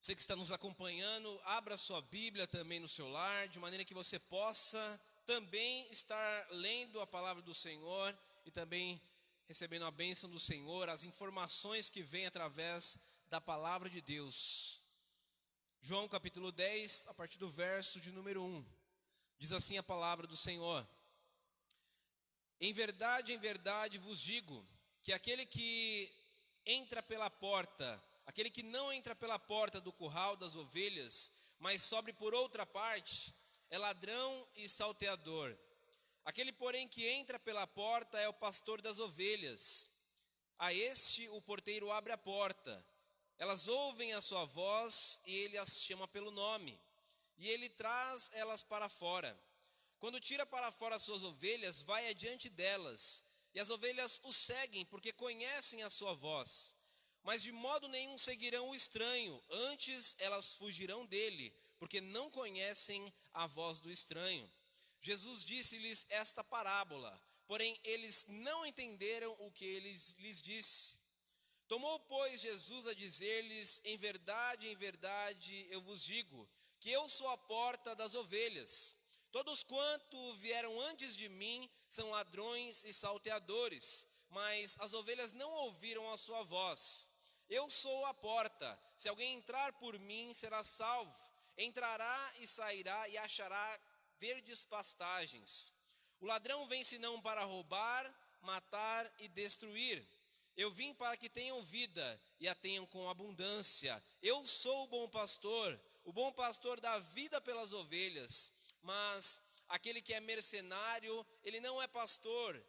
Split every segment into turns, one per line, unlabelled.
Você que está nos acompanhando, abra sua Bíblia também no seu lar, de maneira que você possa também estar lendo a palavra do Senhor e também recebendo a bênção do Senhor, as informações que vêm através da palavra de Deus. João capítulo 10, a partir do verso de número 1, diz assim a palavra do Senhor: em verdade vos digo, que aquele que não entra pela porta do curral das ovelhas, mas sobe por outra parte, é ladrão e salteador. Aquele, porém, que entra pela porta é o pastor das ovelhas. A este o porteiro abre a porta. Elas ouvem a sua voz e ele as chama pelo nome. E ele traz elas para fora. Quando tira para fora as suas ovelhas, vai adiante delas. E as ovelhas o seguem, porque conhecem a sua voz. Mas de modo nenhum seguirão o estranho, antes elas fugirão dele, porque não conhecem a voz do estranho. Jesus disse-lhes esta parábola, porém eles não entenderam o que ele lhes disse. Tomou, pois, Jesus a dizer-lhes: em verdade, eu vos digo, que eu sou a porta das ovelhas. Todos quanto vieram antes de mim são ladrões e salteadores, mas as ovelhas não ouviram a sua voz. Eu sou a porta, se alguém entrar por mim será salvo, entrará e sairá e achará verdes pastagens. O ladrão vem senão para roubar, matar e destruir. Eu vim para que tenham vida e a tenham com abundância. Eu sou o bom pastor dá vida pelas ovelhas. Mas aquele que é mercenário, ele não é pastor,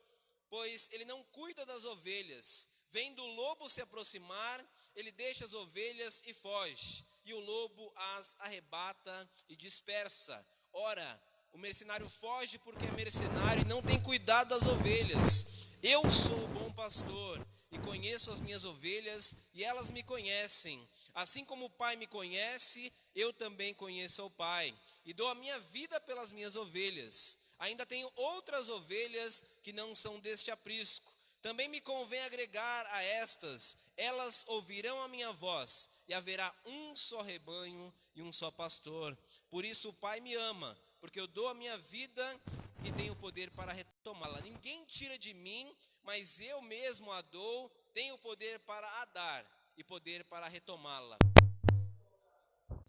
pois ele não cuida das ovelhas. Vendo o lobo se aproximar, ele deixa as ovelhas e foge, e o lobo as arrebata e dispersa. Ora, o mercenário foge porque é mercenário e não tem cuidado das ovelhas. Eu sou o bom pastor e conheço as minhas ovelhas e elas me conhecem. Assim como o Pai me conhece, eu também conheço o Pai e dou a minha vida pelas minhas ovelhas. Ainda tenho outras ovelhas que não são deste aprisco. Também me convém agregar a estas, elas ouvirão a minha voz, e haverá um só rebanho e um só pastor. Por isso o Pai me ama, porque eu dou a minha vida e tenho poder para retomá-la. Ninguém tira de mim, mas eu mesmo a dou, tenho poder para a dar e poder para retomá-la.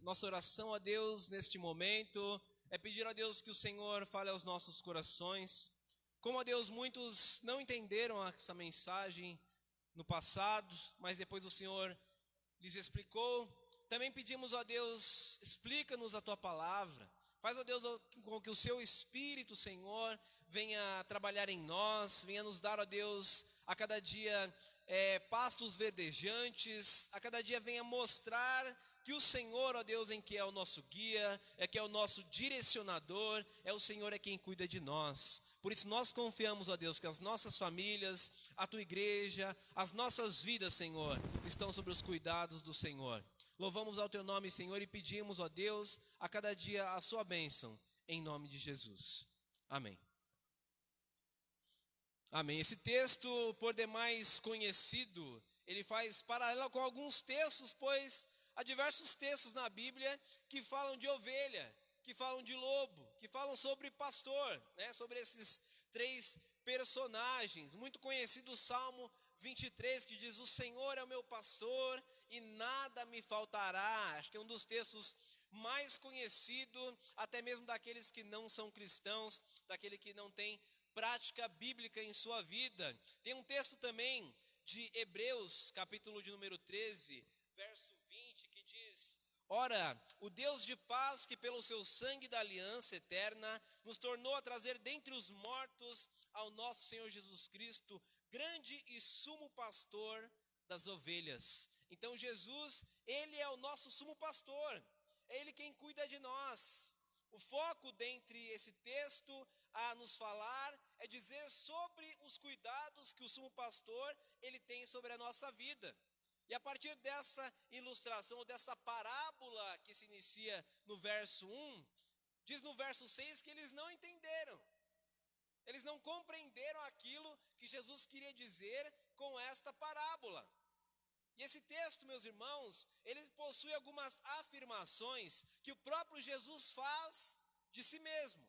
Nossa oração a Deus neste momento é pedir a Deus que o Senhor fale aos nossos corações. Como a Deus, muitos não entenderam essa mensagem no passado, mas depois o Senhor lhes explicou. Também pedimos a Deus, explica-nos a Tua palavra. Faz, ó Deus, com que o Seu Espírito, Senhor, venha trabalhar em nós, venha nos dar, ó Deus, a cada dia pastos verdejantes, a cada dia venha mostrar que o Senhor, ó Deus, em que é o nosso guia, que é o nosso direcionador, o Senhor é quem cuida de nós. Por isso nós confiamos, ó Deus, que as nossas famílias, a Tua igreja, as nossas vidas, Senhor, estão sob os cuidados do Senhor. Louvamos ao Teu nome, Senhor, e pedimos, ó Deus, a cada dia a Sua bênção, em nome de Jesus. Amém. Amém. Esse texto, por demais conhecido, ele faz paralelo com alguns textos, pois há diversos textos na Bíblia que falam de ovelha, que falam de lobo, que falam sobre pastor, sobre esses três personagens. Muito conhecido o Salmo 23, que diz: o Senhor é o meu pastor e nada me faltará. Acho que é um dos textos mais conhecidos, até mesmo daqueles que não são cristãos, daquele que não tem prática bíblica em sua vida. Tem um texto também de Hebreus, capítulo de número 13, verso 20, que diz: ora, o Deus de paz, que pelo seu sangue da aliança eterna nos tornou a trazer dentre os mortos ao nosso Senhor Jesus Cristo, grande e sumo pastor das ovelhas. Então Jesus, Ele é o nosso sumo pastor, é Ele quem cuida de nós. O foco dentre esse texto a nos falar é dizer sobre os cuidados que o sumo pastor ele tem sobre a nossa vida. E a partir dessa ilustração, dessa parábola que se inicia no verso 1, diz no verso 6 que eles não entenderam. Eles não compreenderam aquilo que Jesus queria dizer com esta parábola. E esse texto, meus irmãos, ele possui algumas afirmações que o próprio Jesus faz de si mesmo.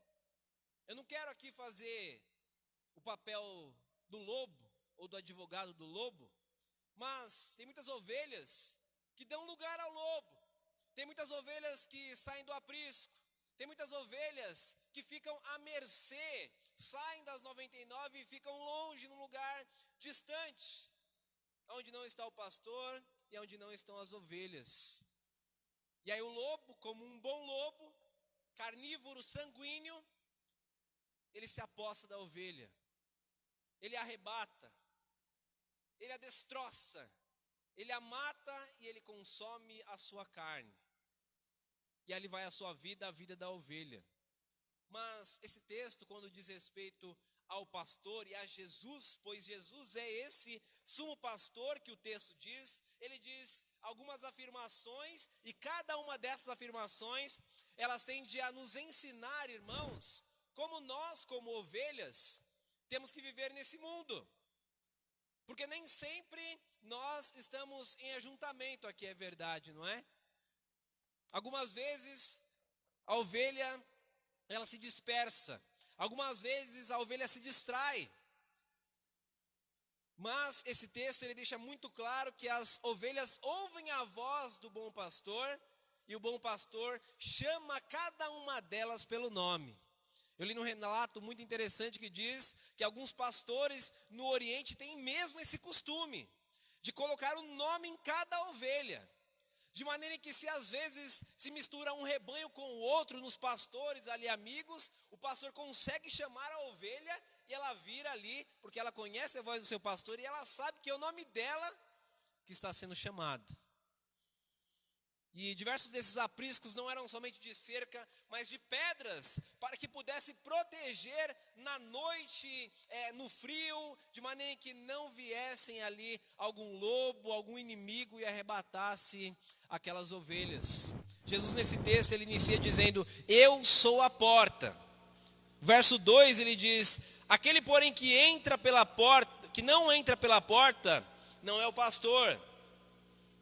Eu não quero aqui fazer o papel do lobo ou do advogado do lobo, mas tem muitas ovelhas que dão lugar ao lobo. Tem muitas ovelhas que saem do aprisco. Tem muitas ovelhas que ficam à mercê, saem das 99 e ficam longe, num lugar distante, onde não está o pastor e onde não estão as ovelhas. E aí o lobo, como um bom lobo, carnívoro, sanguíneo, ele se apossa da ovelha. Ele a arrebata, ele a destroça, ele a mata e ele consome a sua carne. E ali vai a sua vida, a vida da ovelha. Mas esse texto, quando diz respeito ao pastor e a Jesus, pois Jesus é esse sumo pastor que o texto diz, ele diz algumas afirmações, e cada uma dessas afirmações, elas tendem a nos ensinar, irmãos, como nós, como ovelhas, temos que viver nesse mundo. Porque nem sempre nós estamos em ajuntamento, aqui é verdade, não é? Algumas vezes a ovelha, ela se dispersa. Algumas vezes a ovelha se distrai. Mas esse texto ele deixa muito claro que as ovelhas ouvem a voz do bom pastor, e o bom pastor chama cada uma delas pelo nome. Eu li num relato muito interessante que diz que alguns pastores no Oriente têm mesmo esse costume de colocar um nome em cada ovelha. De maneira que se às vezes se mistura um rebanho com o outro nos pastores ali amigos, o pastor consegue chamar a ovelha e ela vira ali, porque ela conhece a voz do seu pastor e ela sabe que é o nome dela que está sendo chamado. E diversos desses apriscos não eram somente de cerca, mas de pedras, para que pudesse proteger na noite, no frio, de maneira que não viessem ali algum lobo, algum inimigo e arrebatasse aquelas ovelhas. Jesus nesse texto ele inicia dizendo: eu sou a porta. Verso 2 ele diz: aquele porém que entra pela porta, que não entra pela porta, não é o pastor.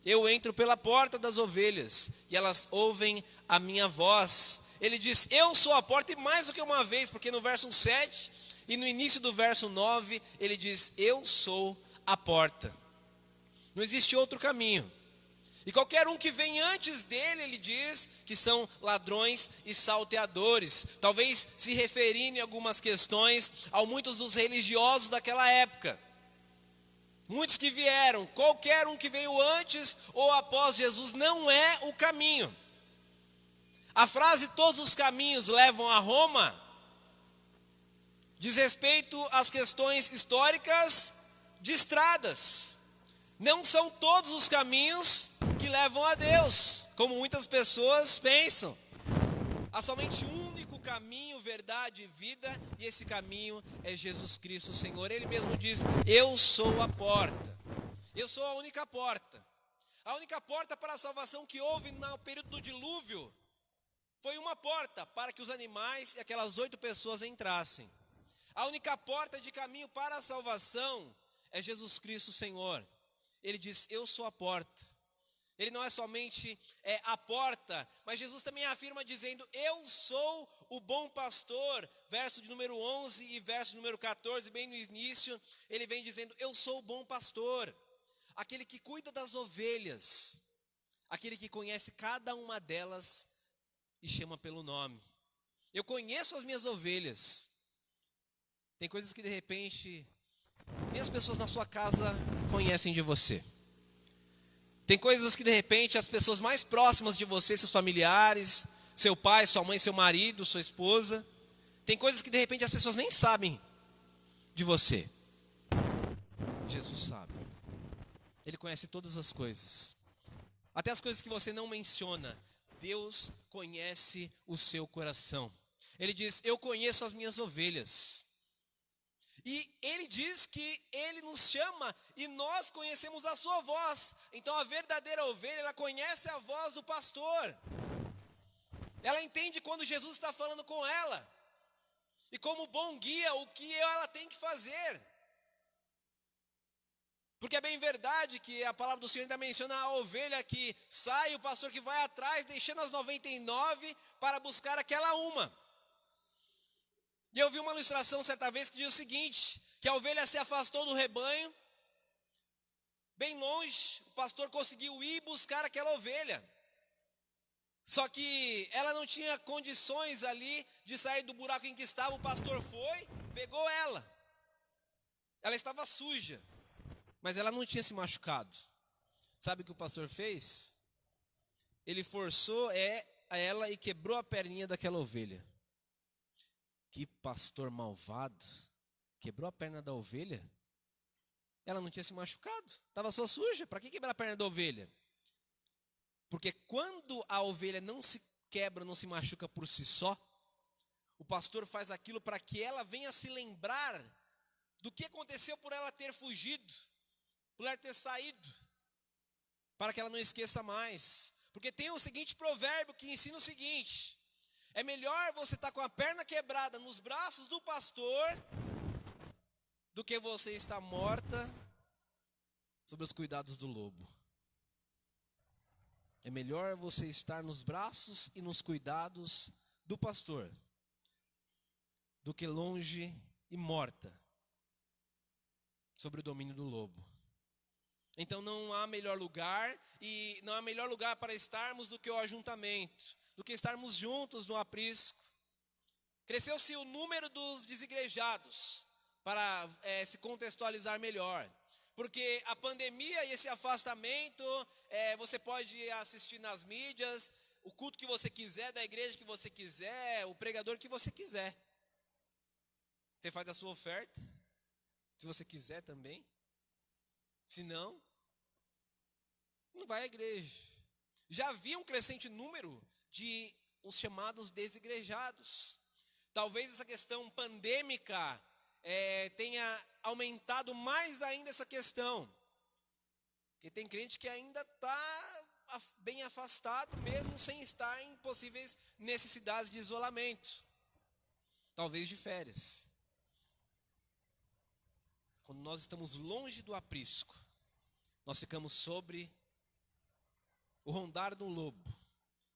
Eu entro pela porta das ovelhas, e elas ouvem a minha voz. Ele diz, eu sou a porta, e mais do que uma vez, porque no verso 7 e no início do verso 9, ele diz, eu sou a porta. Não existe outro caminho. E qualquer um que vem antes dele, ele diz que são ladrões e salteadores. Talvez se referindo em algumas questões a muitos dos religiosos daquela época. Muitos que vieram, qualquer um que veio antes ou após Jesus não é o caminho. A frase todos os caminhos levam a Roma diz respeito às questões históricas de estradas. Não são todos os caminhos que levam a Deus, como muitas pessoas pensam. Há somente um único caminho, verdade e vida, e esse caminho é Jesus Cristo, o Senhor. Ele mesmo diz, eu sou a porta. Eu sou a única porta. A única porta para a salvação que houve no período do dilúvio foi uma porta para que os animais e aquelas 8 pessoas entrassem. A única porta de caminho para a salvação é Jesus Cristo, o Senhor. Ele diz, eu sou a porta. Ele não é somente a porta, mas Jesus também afirma dizendo, eu sou o bom pastor. Verso de número 11 e verso de número 14, bem no início, ele vem dizendo, eu sou o bom pastor. Aquele que cuida das ovelhas, aquele que conhece cada uma delas e chama pelo nome. Eu conheço as minhas ovelhas. Tem coisas que de repente nem as pessoas na sua casa conhecem de você. Tem coisas que de repente as pessoas mais próximas de você, seus familiares, seu pai, sua mãe, seu marido, sua esposa, tem coisas que de repente as pessoas nem sabem de você. Jesus sabe. Ele conhece todas as coisas. Até as coisas que você não menciona. Deus conhece o seu coração. Ele diz, eu conheço as minhas ovelhas. E ele diz que ele nos chama e nós conhecemos a sua voz. Então a verdadeira ovelha, ela conhece a voz do pastor. Ela entende quando Jesus está falando com ela. E como bom guia, o que ela tem que fazer. Porque é bem verdade que a palavra do Senhor ainda menciona a ovelha que sai, o pastor que vai atrás, deixando as 99 para buscar aquela uma. E eu vi uma ilustração certa vez que diz o seguinte, que a ovelha se afastou do rebanho, bem longe, o pastor conseguiu ir buscar aquela ovelha. Só que ela não tinha condições ali de sair do buraco em que estava, o pastor foi, pegou ela. Ela estava suja, mas ela não tinha se machucado. Sabe o que o pastor fez? Ele forçou a ela e quebrou a perninha daquela ovelha. Que pastor malvado, quebrou a perna da ovelha? Ela não tinha se machucado, estava só suja, para que quebrar a perna da ovelha? Porque quando a ovelha não se quebra, não se machuca por si só, o pastor faz aquilo para que ela venha se lembrar do que aconteceu por ela ter fugido, por ela ter saído, para que ela não esqueça mais. Porque tem o seguinte provérbio que ensina o seguinte: é melhor você estar com a perna quebrada nos braços do pastor do que você estar morta sob os cuidados do lobo. É melhor você estar nos braços e nos cuidados do pastor do que longe e morta sobre o domínio do lobo. Então não há melhor lugar, e não há melhor lugar para estarmos do que o ajuntamento, do que estarmos juntos no aprisco. Cresceu-se o número dos desigrejados, para se contextualizar melhor. Porque a pandemia e esse afastamento, você pode assistir nas mídias, o culto que você quiser, da igreja que você quiser, o pregador que você quiser. Você faz a sua oferta, se você quiser também. Se não, não vai à igreja. Já havia um crescente número de os chamados desigrejados. Talvez essa questão pandêmica tenha aumentado mais ainda essa questão. Porque tem crente que ainda está bem afastado, mesmo sem estar em possíveis necessidades de isolamento. Talvez de férias. Quando nós estamos longe do aprisco, nós ficamos sobre o rondar do lobo.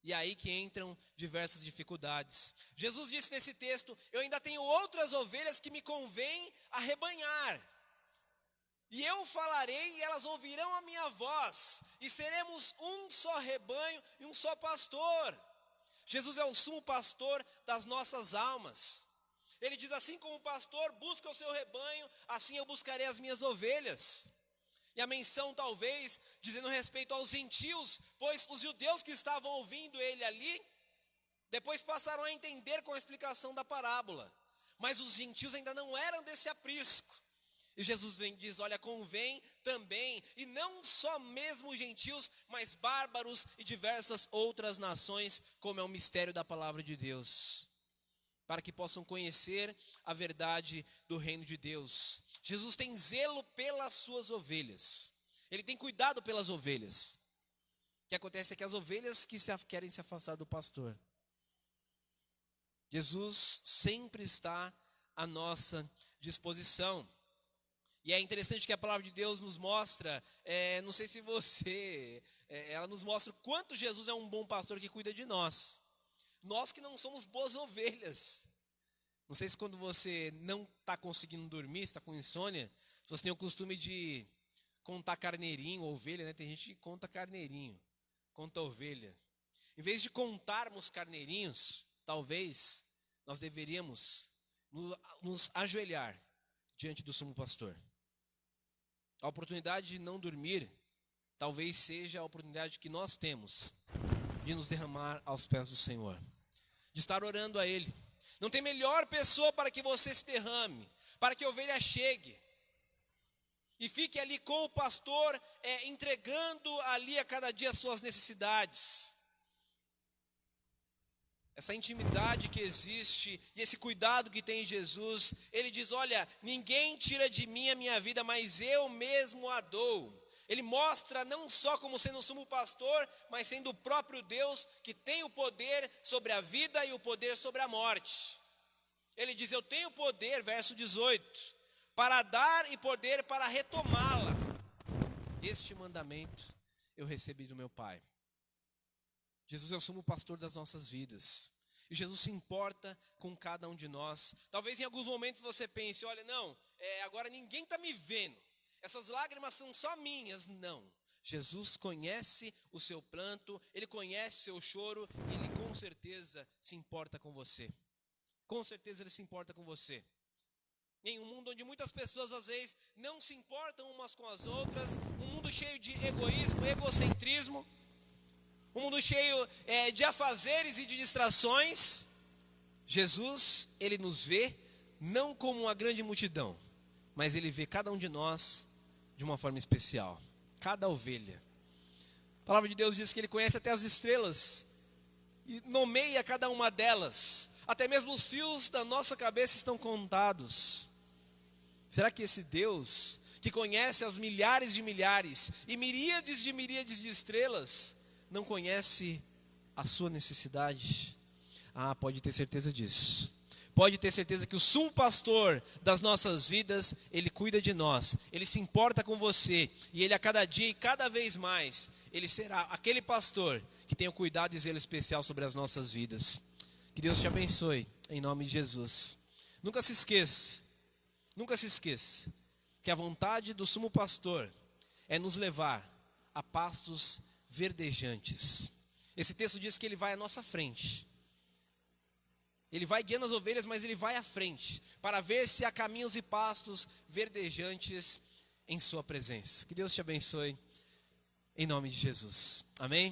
E é aí que entram diversas dificuldades. Jesus disse nesse texto: eu ainda tenho outras ovelhas que me convém arrebanhar. E eu falarei e elas ouvirão a minha voz. E seremos um só rebanho e um só pastor. Jesus é o sumo pastor das nossas almas. Ele diz: assim como o pastor busca o seu rebanho, assim eu buscarei as minhas ovelhas. E a menção talvez dizendo respeito aos gentios, pois os judeus que estavam ouvindo ele ali, depois passaram a entender com a explicação da parábola. Mas os gentios ainda não eram desse aprisco. E Jesus vem e diz: olha, convém também, e não só mesmo os gentios, mas bárbaros e diversas outras nações, como é o mistério da palavra de Deus, para que possam conhecer a verdade do reino de Deus. Jesus tem zelo pelas suas ovelhas. Ele tem cuidado pelas ovelhas. O que acontece é que as ovelhas que querem se afastar do pastor. Jesus sempre está à nossa disposição. E é interessante que a palavra de Deus nos mostra, não sei se ela nos mostra o quanto Jesus é um bom pastor que cuida de nós. Nós que não somos boas ovelhas. Não sei se quando você não está conseguindo dormir, está com insônia, se você tem o costume de contar carneirinho, ovelha, né? Tem gente que conta carneirinho, conta ovelha. Em vez de contarmos carneirinhos, talvez nós deveríamos nos ajoelhar diante do sumo pastor. A oportunidade de não dormir, talvez seja a oportunidade que nós temos de nos derramar aos pés do Senhor, de estar orando a Ele. Não tem melhor pessoa para que você se derrame, para que a ovelha chegue e fique ali com o pastor, entregando ali a cada dia as suas necessidades. Essa intimidade que existe e esse cuidado que tem em Jesus, Ele diz: olha, ninguém tira de mim a minha vida, mas eu mesmo a dou. Ele mostra não só como sendo o sumo pastor, mas sendo o próprio Deus que tem o poder sobre a vida e o poder sobre a morte. Ele diz: eu tenho poder, verso 18, para dar e poder para retomá-la. Este mandamento eu recebi do meu Pai. Jesus é o sumo pastor das nossas vidas. E Jesus se importa com cada um de nós. Talvez em alguns momentos você pense, olha, não, agora ninguém está me vendo. Essas lágrimas são só minhas. Não. Jesus conhece o seu pranto, Ele conhece o seu choro, e Ele com certeza se importa com você. Com certeza Ele se importa com você. Em um mundo onde muitas pessoas às vezes não se importam umas com as outras, um mundo cheio de egoísmo, egocentrismo, um mundo cheio de afazeres e de distrações, Jesus, Ele nos vê não como uma grande multidão, mas Ele vê cada um de nós de uma forma especial, cada ovelha. A palavra de Deus diz que Ele conhece até as estrelas e nomeia cada uma delas. Até mesmo os fios da nossa cabeça estão contados. Será que esse Deus, que conhece as milhares de milhares e miríades de estrelas, não conhece a sua necessidade? Pode ter certeza disso. Pode ter certeza que o sumo pastor das nossas vidas, Ele cuida de nós, Ele se importa com você, e Ele a cada dia e cada vez mais, Ele será aquele pastor que tem o cuidado e zelo especial sobre as nossas vidas. Que Deus te abençoe, em nome de Jesus. Nunca se esqueça que a vontade do sumo pastor é nos levar a pastos verdejantes. Esse texto diz que Ele vai à nossa frente. Ele vai guiando as ovelhas, mas Ele vai à frente, para ver se há caminhos e pastos verdejantes em sua presença. Que Deus te abençoe, em nome de Jesus. Amém?